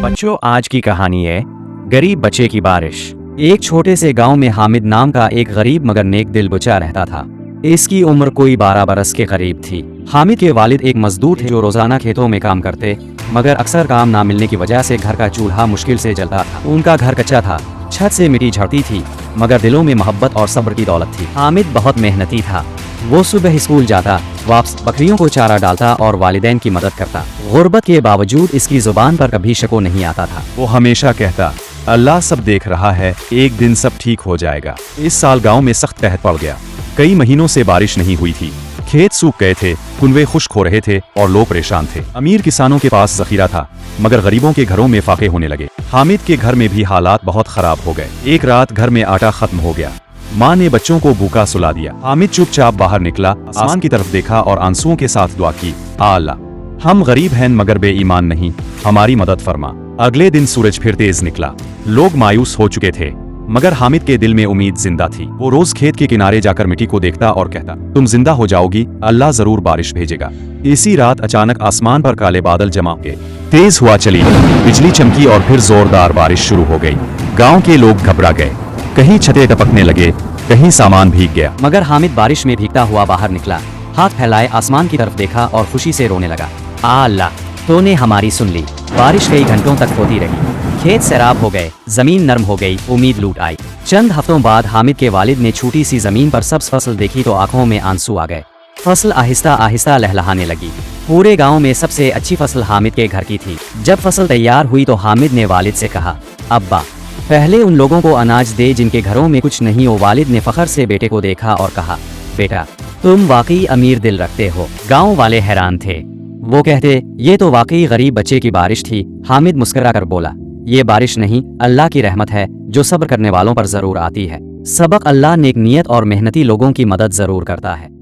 बच्चों, आज की कहानी है गरीब बच्चे की बारिश। एक छोटे से गांव में हामिद नाम का एक गरीब मगर नेक दिल बच्चा रहता था। इसकी उम्र कोई 12 बरस के करीब थी। हामिद के वालिद एक मजदूर थे जो रोजाना खेतों में काम करते, मगर अक्सर काम ना मिलने की वजह से घर का चूल्हा मुश्किल से जलता था। उनका घर कच्चा था, छत से मिट्टी झड़ती थी, मगर दिलों में मोहब्बत और सब्र की दौलत थी। हामिद बहुत मेहनती था। वो सुबह स्कूल जाता, वापस बकरियों को चारा डालता और वालिदैन की मदद करता। गुर्बत के बावजूद इसकी जुबान पर कभी शको नहीं आता था। वो हमेशा कहता, अल्लाह सब देख रहा है, एक दिन सब ठीक हो जाएगा। इस साल गांव में सख्त कहर पड़ गया। कई महीनों से बारिश नहीं हुई थी। खेत सूख गए थे, कुनवे खुश्क हो रहे थे और लोग परेशान थे। अमीर किसानों के पास जखीरा था, मगर गरीबों के घरों में फाके होने लगे। हामिद के घर में भी हालात बहुत खराब हो गए। एक रात घर में आटा खत्म हो गया। माँ ने बच्चों को भूखा सुला दिया। हामिद चुपचाप बाहर निकला, आसमान की तरफ देखा और आंसुओं के साथ दुआ की, अल्लाह हम गरीब हैं मगर बेईमान नहीं, हमारी मदद फरमा। अगले दिन सूरज फिर तेज निकला। लोग मायूस हो चुके थे, मगर हामिद के दिल में उम्मीद जिंदा थी। वो रोज खेत के किनारे जाकर मिट्टी को देखता और कहता, तुम जिंदा हो जाओगी, अल्लाह जरूर बारिश भेजेगा। इसी रात अचानक आसमान पर काले बादल जमा हो गए। तेज हवा चली, बिजली चमकी और फिर जोरदार बारिश शुरू हो गई। गाँव के लोग घबरा गए, कहीं छतें टपकने लगे, कहीं सामान भीग गया। मगर हामिद बारिश में भीगता हुआ बाहर निकला, हाथ फैलाए आसमान की तरफ देखा और खुशी से रोने लगा। अल्लाह, तूने हमारी सुन ली। बारिश कई घंटों तक होती रही। खेत सैराब हो गए, जमीन नरम हो गई, उम्मीद लूट आई। चंद हफ्तों बाद हामिद के वालिद ने छोटी सी जमीन पर सब्ज फसल देखी तो आंखों में आंसू आ गए। फसल आहिस्ता आहिस्ता लहलहाने लगी। पूरे गांव में सबसे अच्छी फसल हामिद के घर की थी। जब फसल तैयार हुई तो हामिद ने वालिद से कहा, अब्बा पहले उन लोगों को अनाज दे जिनके घरों में कुछ नहीं हो। वालिद ने फखर से बेटे को देखा और कहा, बेटा तुम वाकई अमीर दिल रखते हो। गांव वाले हैरान थे। वो कहते, ये तो वाकई गरीब बच्चे की बारिश थी। हामिद मुस्कुरा कर बोला, ये बारिश नहीं, अल्लाह की रहमत है जो सब्र करने वालों पर जरूर आती है। सबक, अल्लाह नेक नियत और मेहनती लोगों की मदद जरूर करता है।